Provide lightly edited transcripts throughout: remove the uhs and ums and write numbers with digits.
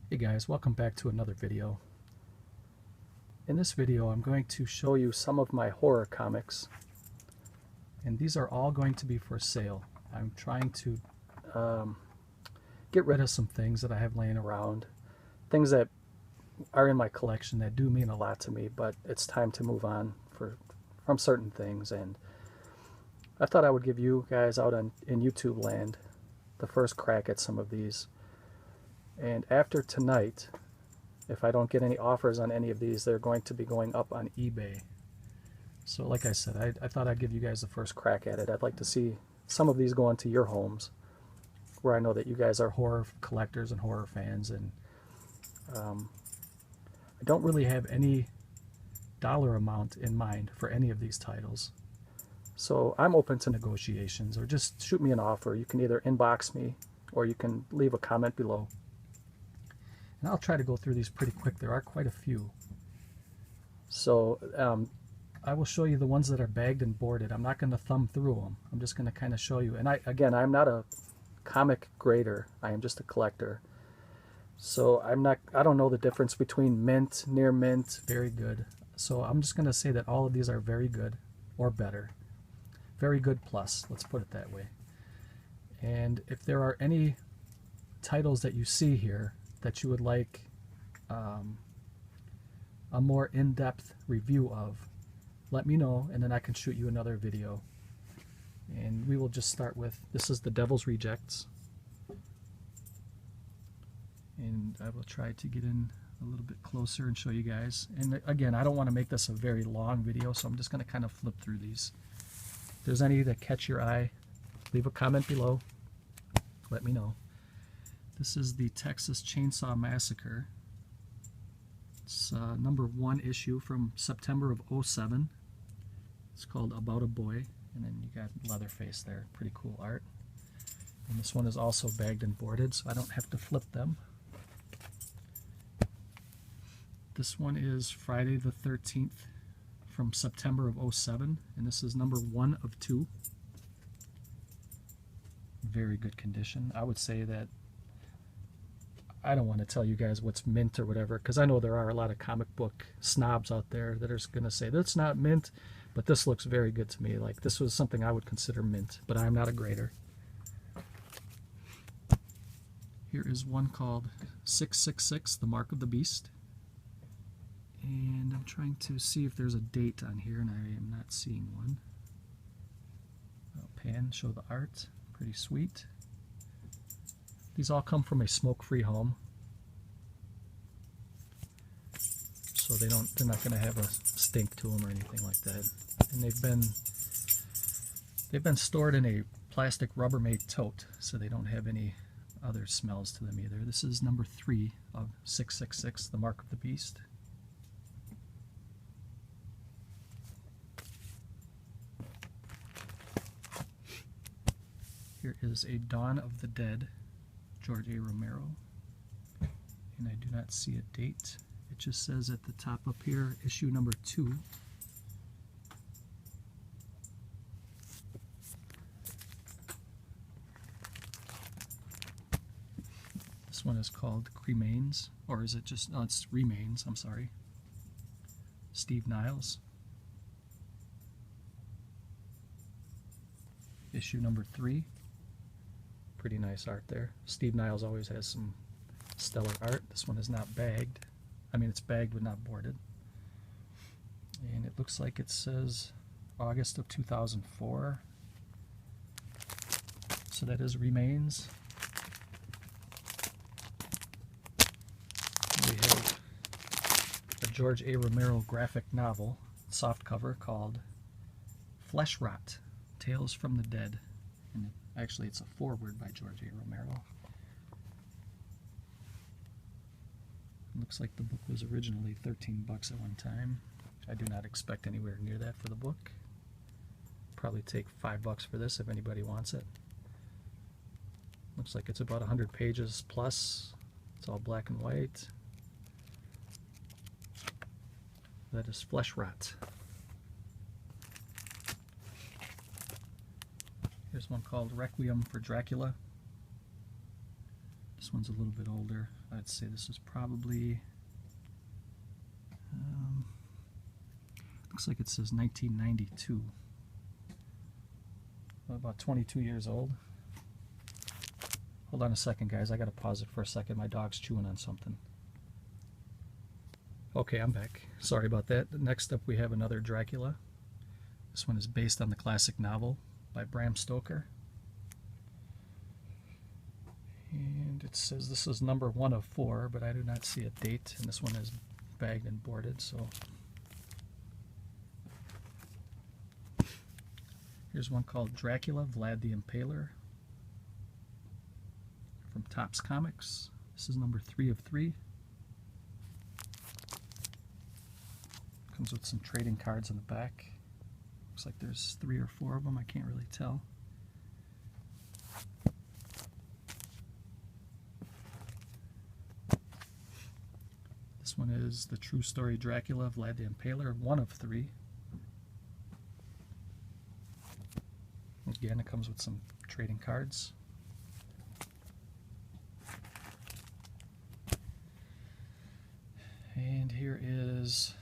Hey guys, welcome back to another video. In this video I'm going to show you some of my horror comics, and these are all going to be for sale. I'm trying to get rid of some things that I have laying around, things that are in my collection that do mean a lot to me, but it's time to move on from certain things, and I thought I would give you guys out in YouTube land the first crack at some of these. And after tonight, if I don't get any offers on any of these, they're going to be going up on eBay. So like I said, I thought I'd give you guys the first crack at it. I'd like to see some of these go into your homes, where I know that you guys are horror collectors and horror fans, and I don't really have any dollar amount in mind for any of these titles. So I'm open to negotiations, or just shoot me an offer. You can either inbox me or you can leave a comment below. And I'll try to go through these pretty quick. There are quite a few. So I will show you the ones that are bagged and boarded. I'm not going to thumb through them. I'm just going to kind of show you. And I'm not a comic grader. I am just a collector. So I don't know the difference between mint, near mint, very good. So I'm just going to say that all of these are very good or better. Very good plus, let's put it that way. And if there are any titles that you see here that you would like a more in-depth review of, let me know, and then I can shoot you another video. And we will just start with, this is the Devil's Rejects. And I will try to get in a little bit closer and show you guys. And again, I don't want to make this a very long video, so I'm just going to kind of flip through these. If there's any that catch your eye, leave a comment below. Let me know. This is the Texas Chainsaw Massacre. It's #1 issue from September of '07. It's called About a Boy, and then you got Leatherface there. Pretty cool art. And this one is also bagged and boarded, so I don't have to flip them. This one is Friday the 13th from September of '07, and this is #1 of 2. Very good condition. I would say that I don't want to tell you guys what's mint or whatever, because I know there are a lot of comic book snobs out there that are going to say that's not mint, but this looks very good to me. Like, this was something I would consider mint, but I'm not a grader. Here is one called 666, The Mark of the Beast. And I'm trying to see if there's a date on here, and I am not seeing one. I'll pan, show the art. Pretty sweet. These all come from a smoke-free home, so they're not going to have a stink to them or anything like that. And they've been stored in a plastic Rubbermaid tote, so they don't have any other smells to them either. This is #3 of 666, The Mark of the Beast. Here is a Dawn of the Dead, George A. Romero, and I do not see a date. It just says at the top up here, issue #2. This one is called Cremains, or is it just, no, it's Remains, I'm sorry. Steve Niles. Issue #3. Pretty nice art there. Steve Niles always has some stellar art. This one is not bagged. I mean, it's bagged but not boarded. And it looks like it says August of 2004. So that is Remains. We have a George A. Romero graphic novel, softcover, called Flesh Rot, Tales from the Dead. And actually, it's a foreword by George A. Romero. It looks like the book was originally 13 bucks at one time. I do not expect anywhere near that for the book. Probably take 5 bucks for this if anybody wants it. Looks like it's about 100 pages plus. It's all black and white. That is Flesh Rot. Here's one called Requiem for Dracula. This one's a little bit older. I'd say this is probably, looks like it says 1992. About 22 years old. Hold on a second, guys. I gotta pause it for a second. My dog's chewing on something. Okay, I'm back. Sorry about that. Next up we have another Dracula. This one is based on the classic novel by Bram Stoker. And it says this is number 1 of 4, but I do not see a date, and this one is bagged and boarded, so. Here's one called Dracula, Vlad the Impaler from Topps Comics. This is number 3 of 3. Comes with some trading cards in the back. Looks like there's 3 or 4 of them, I can't really tell. This one is the True Story Dracula, Vlad the Impaler, 1 of 3. Again, it comes with some trading cards. And here is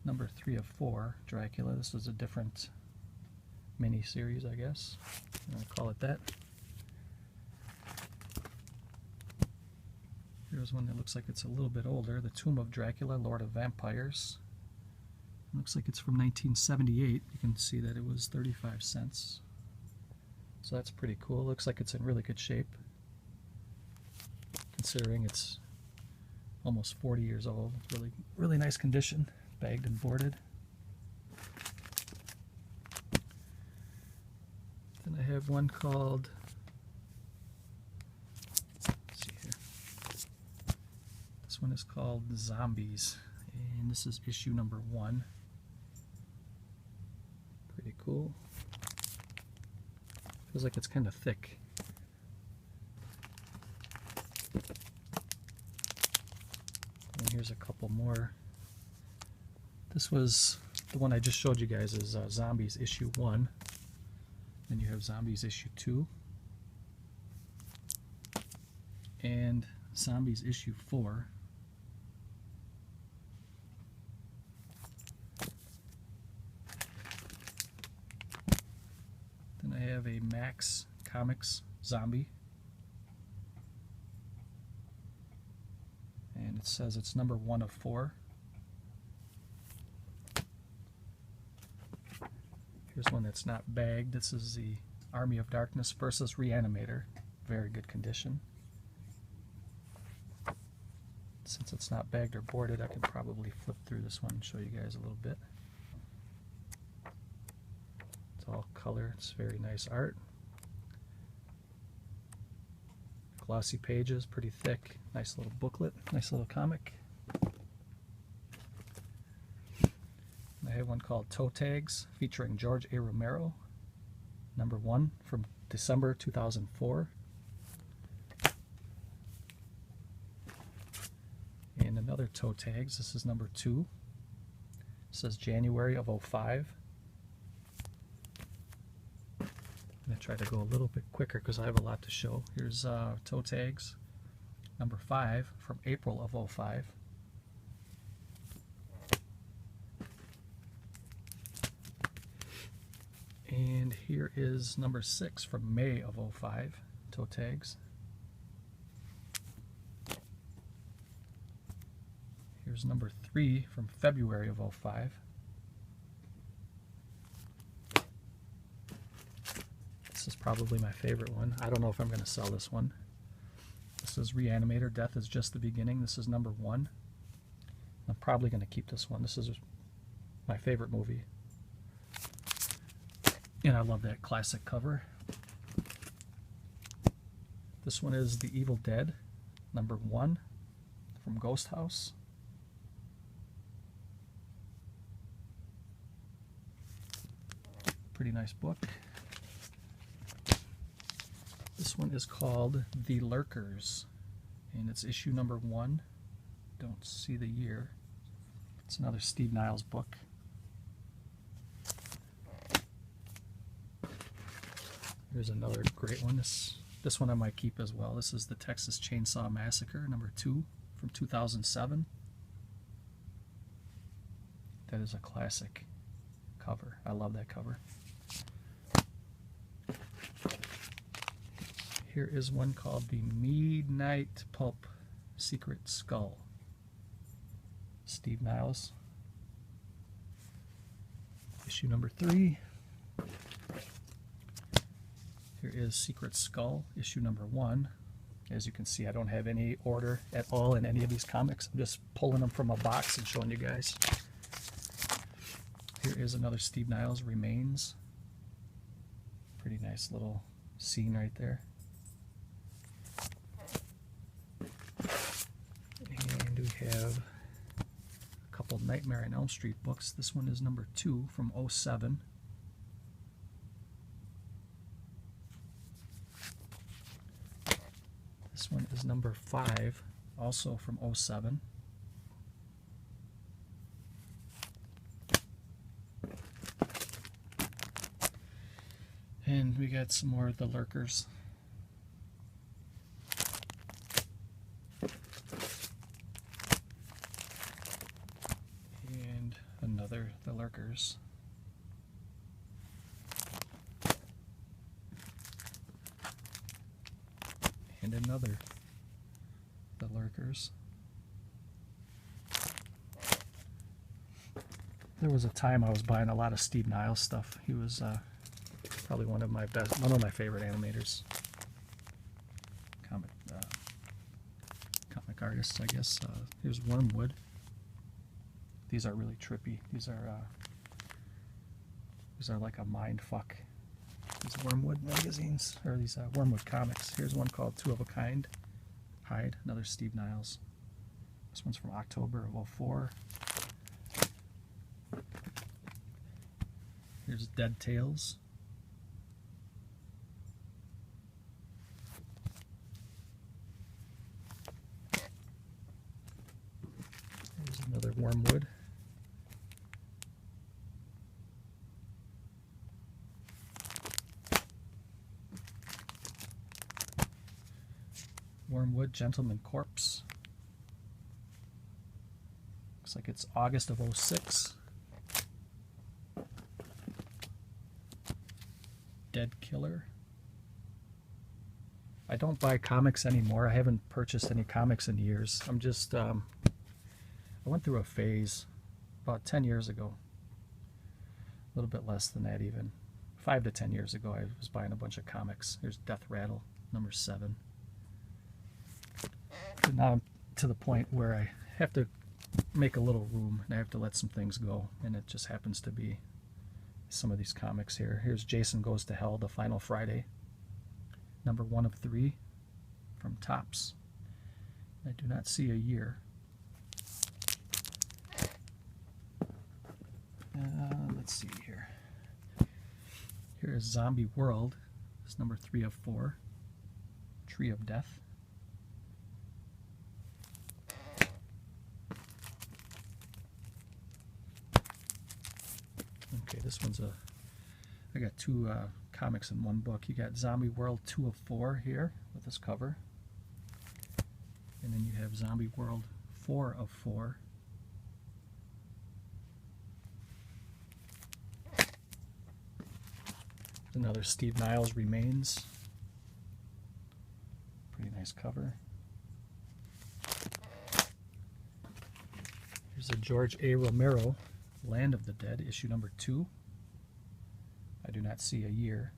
number 3 of 4, Dracula. This is a different mini-series, I guess. I'm going to call it that. Here's one that looks like it's a little bit older, The Tomb of Dracula, Lord of Vampires. Looks like it's from 1978. You can see that it was 35 cents. So that's pretty cool. Looks like it's in really good shape, considering it's almost 40 years old. It's really nice condition, bagged and boarded. Then I have one called, let's see here. This one is called Zombies, and this is issue number 1. Pretty cool. Feels like it's kind of thick. And here's a couple more. This was the one I just showed you guys, is Zombies issue 1. Then you have Zombies issue 2. And Zombies issue 4. Then I have a Max Comics Zombie. And it says it's number 1 of 4. Here's one that's not bagged. This is the Army of Darkness versus Reanimator. Very good condition. Since it's not bagged or boarded, I can probably flip through this one and show you guys a little bit. It's all color. It's very nice art. Glossy pages, pretty thick. Nice little booklet, nice little comic. I have one called Toe Tags, featuring George A. Romero, number 1 from December 2004. And another Toe Tags, this is number 2. It says January of 05. I'm going to try to go a little bit quicker because I have a lot to show. Here's Toe Tags, number 5 from April of 05. And here is number 6 from May of 05, Toe Tags. Here's number 3 from February of 05. This is probably my favorite one. I don't know if I'm going to sell this one. This is Reanimator, Death is Just the Beginning. This is number 1. I'm probably going to keep this one. This is my favorite movie. And I love that classic cover. This one is The Evil Dead, number 1 from Ghost House. Pretty nice book. This one is called The Lurkers, and it's issue number 1. Don't see the year. It's another Steve Niles book. Here's another great one. This This one I might keep as well. This is the Texas Chainsaw Massacre #2 from 2007. That is a classic cover. I love that cover. Here is one called the Midnight Pulp Secret Skull. Steve Niles. Issue #3. Here is Secret Skull, issue #1. As you can see, I don't have any order at all in any of these comics. I'm just pulling them from a box and showing you guys. Here is another Steve Niles, Remains. Pretty nice little scene right there. And we have a couple Nightmare on Elm Street books. This one is #2 from 07. This one is #5, also from 07. And we got some more of the Lurkers. And another The Lurkers. And another The Lurkers. There was a time I was buying a lot of Steve Niles stuff. He was probably one of my favorite animators, comic artists, I guess. Here's Wormwood. These are really trippy. These are like a mind fuck. These Wormwood magazines, or these Wormwood comics. Here's one called Two of a Kind. Hyde, another Steve Niles. This one's from October of 04. Here's Dead Tales. Here's another Wormwood. Wormwood, Gentleman Corpse. Looks like it's August of 06. Dead Killer. I don't buy comics anymore. I haven't purchased any comics in years. I'm just, I went through a phase about 10 years ago. A little bit less than that even. 5 to 10 years ago I was buying a bunch of comics. Here's Death Rattle, #7. But now I'm to the point where I have to make a little room and I have to let some things go, and it just happens to be some of these comics here. Here's Jason Goes to Hell, The Final Friday, #1 of 3 from Topps. I do not see a year. Let's see here. Here is Zombie World. It's #3 of 4. Tree of Death. Okay, this one's I got two comics in one book. You got Zombie World 2 of 4 here with this cover. And then you have Zombie World 4 of 4. Another Steve Niles, Remains. Pretty nice cover. Here's a George A. Romero, Land of the Dead, issue #2. I do not see a year.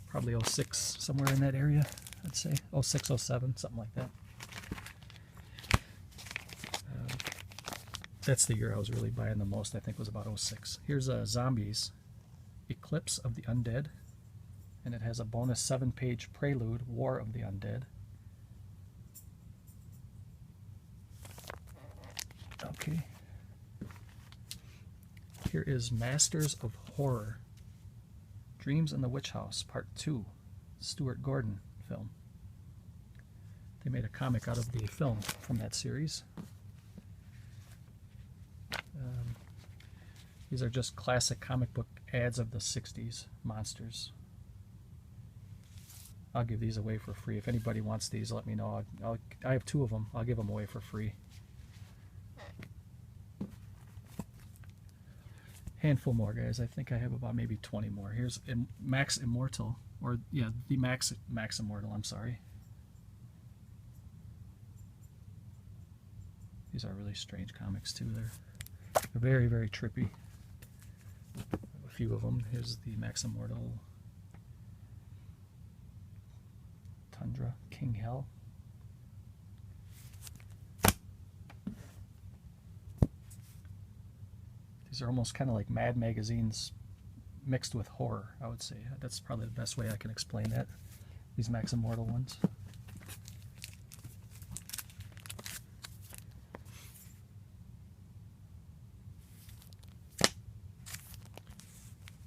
Probably 06, somewhere in that area, I'd say. 06, 07, something like that. That's the year I was really buying the most, I think was about 06. Here's Zombies, Eclipse of the Undead. And it has a bonus 7-page prelude, War of the Undead. Okay. Here is Masters of Horror, Dreams in the Witch House, Part 2, Stuart Gordon film. They made a comic out of the film from that series. These are just classic comic book ads of the 60s, monsters. I'll give these away for free. If anybody wants these, let me know. I have 2 of them. I'll give them away for free. Handful more, guys. I think I have about maybe 20 more. Here's Max Immortal, or yeah, the Max Immortal. I'm sorry. These are really strange comics too. They're very, very trippy. A few of them. Here's the Max Immortal. Tundra, King Hell. These are almost kind of like Mad magazines mixed with horror, I would say. That's probably the best way I can explain that. These Max Immortal ones.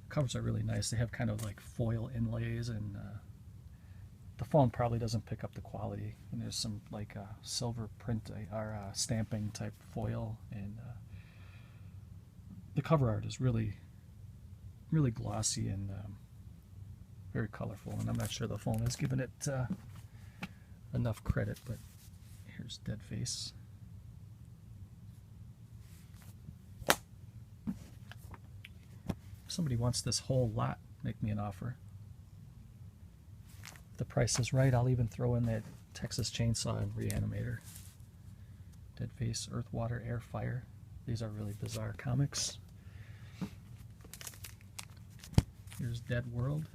Covers are really nice. They have kind of like foil inlays, and the phone probably doesn't pick up the quality. And there's some like silver print or stamping type foil, and the cover art is really, really glossy and very colorful. And I'm not sure the phone has given it enough credit, but here's Dead Face. If somebody wants this whole lot, make me an offer. If the price is right, I'll even throw in that Texas Chainsaw and Reanimator. Dead Face, Earth, Water, Air, Fire. These are really bizarre comics. Here's Dead World.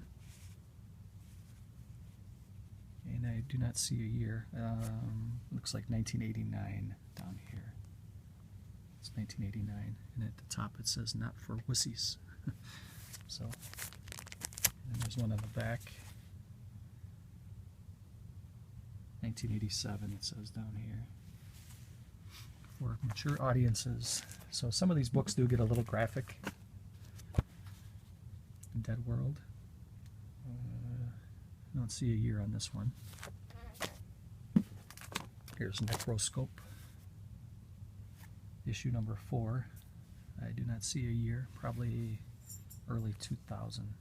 And I do not see a year. Looks like 1989 down here. It's 1989. And at the top it says, "Not for Wussies." So, and there's one on the back. 1987 it says down here. For mature audiences. So some of these books do get a little graphic. Dead World. I don't see a year on this one. Here's Necroscope. Issue number 4. I do not see a year. Probably early 2000.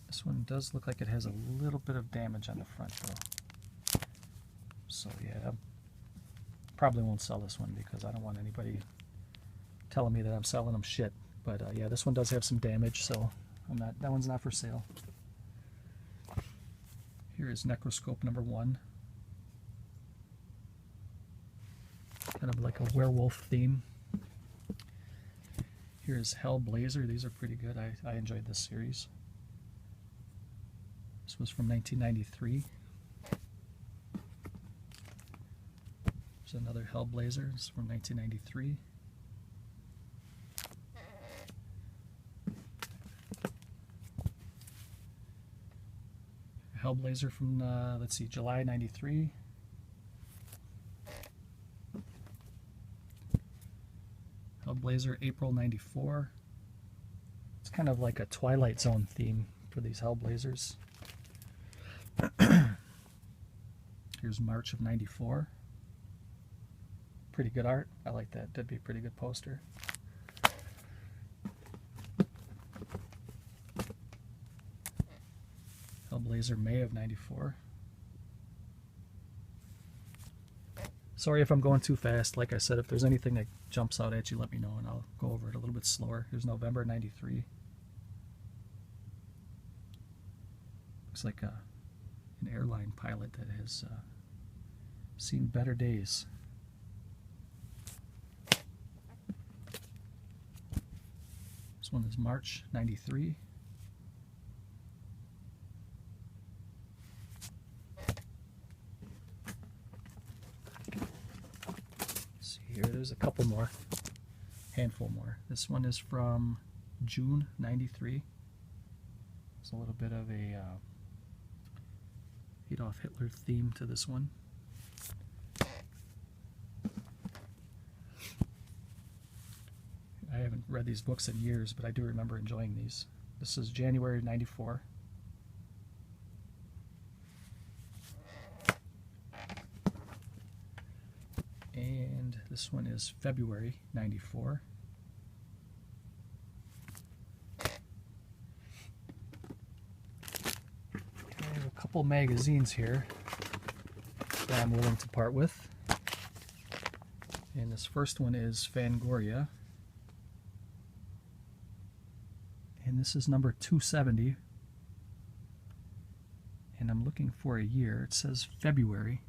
This one does look like it has a little bit of damage on the front though. So yeah, probably won't sell this one because I don't want anybody telling me that I'm selling them shit. But yeah, this one does have some damage, so that one's not for sale. Here is Necroscope number 1. Kind of like a werewolf theme. Here's Hellblazer. These are pretty good. I enjoyed this series. This was from 1993. There's another Hellblazer. This is from 1993. Hellblazer from, let's see, July 93. Hellblazer, April 94. It's kind of like a Twilight Zone theme for these Hellblazers. Here's March of 94. Pretty good art. I like that. That'd be a pretty good poster. Hellblazer, May of 94. Sorry if I'm going too fast. Like I said, if there's anything that jumps out at you, let me know and I'll go over it a little bit slower. Here's November 93. Looks like an airline pilot that has seen better days. This one is March 93. Here, there's a couple more, handful more. This one is from June 93. There's a little bit of a Adolf Hitler theme to this one. I haven't read these books in years, but I do remember enjoying these. This is January 94. And this one is February 94. couple magazines here that I'm willing to part with. And this first one is Fangoria. And this is number 270. And I'm looking for a year. It says February,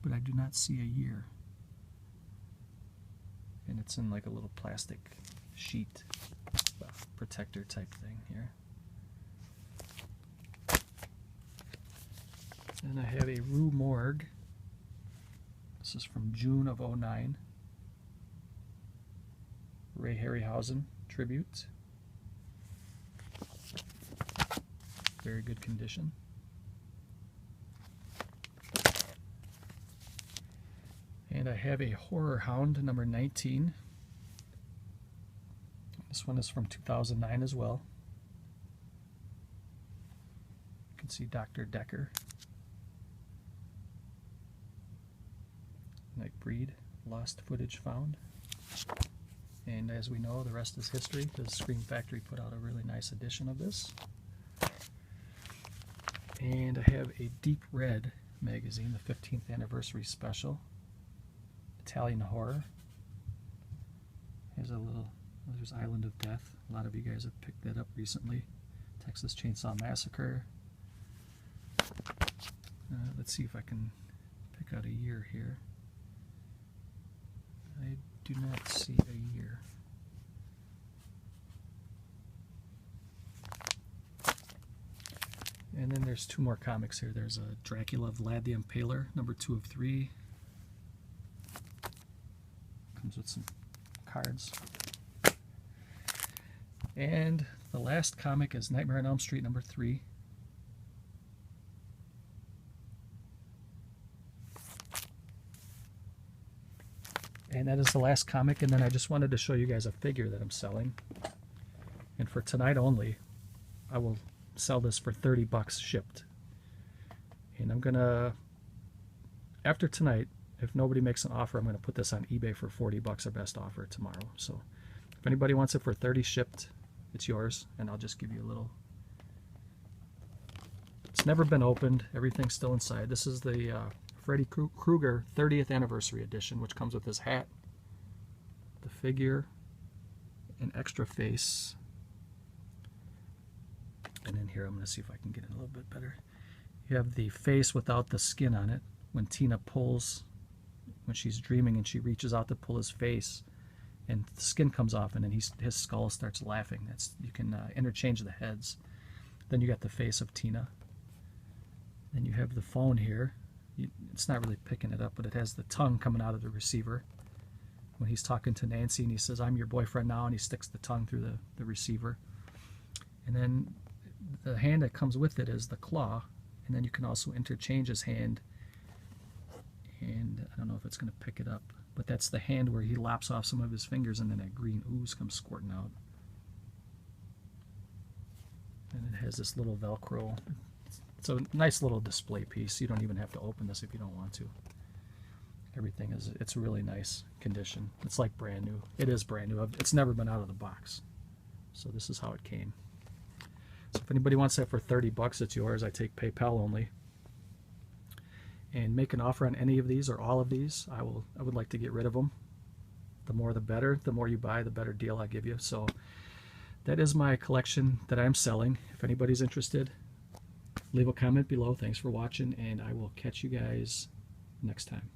but I do not see a year. And it's in like a little plastic sheet protector type thing here. And I have a Rue Morgue. This is from June of '09. Ray Harryhausen tribute. Very good condition. And I have a Horror Hound number 19. This one is from 2009 as well. You can see Dr. Decker. Night breed, lost footage found. And as we know, the rest is history because Scream Factory put out a really nice edition of this. And I have a Deep Red magazine, the 15th anniversary special. Italian horror. Here's a little, there's Island of Death. A lot of you guys have picked that up recently. Texas Chainsaw Massacre. Let's see if I can pick out a year here. I do not see a year. And then there's two more comics here. There's a Dracula, Vlad the Impaler, number 2 of 3. Comes with some cards. And the last comic is Nightmare on Elm Street number 3. And that is the last comic, and then I just wanted to show you guys a figure that I'm selling. And for tonight only, I will sell this for 30 bucks shipped. And I'm gonna, after tonight, if nobody makes an offer, I'm gonna put this on eBay for 40 bucks, our best offer tomorrow. So if anybody wants it for 30 shipped, it's yours, and I'll just give you a little. It's never been opened, everything's still inside. This is the Freddy Krueger 30th anniversary edition, which comes with his hat, the figure, an extra face, and in here I'm going to see if I can get it a little bit better. You have the face without the skin on it. When Tina pulls, when she's dreaming and she reaches out to pull his face, and the skin comes off, and then his skull starts laughing. That's, you can interchange the heads. Then you got the face of Tina. Then you have the phone here. It's not really picking it up, but it has the tongue coming out of the receiver when he's talking to Nancy, and he says, "I'm your boyfriend now," and he sticks the tongue through the receiver. And then the hand that comes with it is the claw, and then you can also interchange his hand, and I don't know if it's going to pick it up, but that's the hand where he lops off some of his fingers, and then that green ooze comes squirting out. And it has this little Velcro. It's a nice little display piece. You don't even have to open this if you don't want to. Everything is, it's really nice condition. It's like brand new. It is brand new. It's never been out of the box. So this is how it came. So if anybody wants that for 30 bucks, it's yours. I take PayPal only. And make an offer on any of these or all of these. I would like to get rid of them. The more the better. The more you buy, the better deal I give you. So that is my collection that I'm selling. If anybody's interested, leave a comment below. Thanks for watching, and I will catch you guys next time.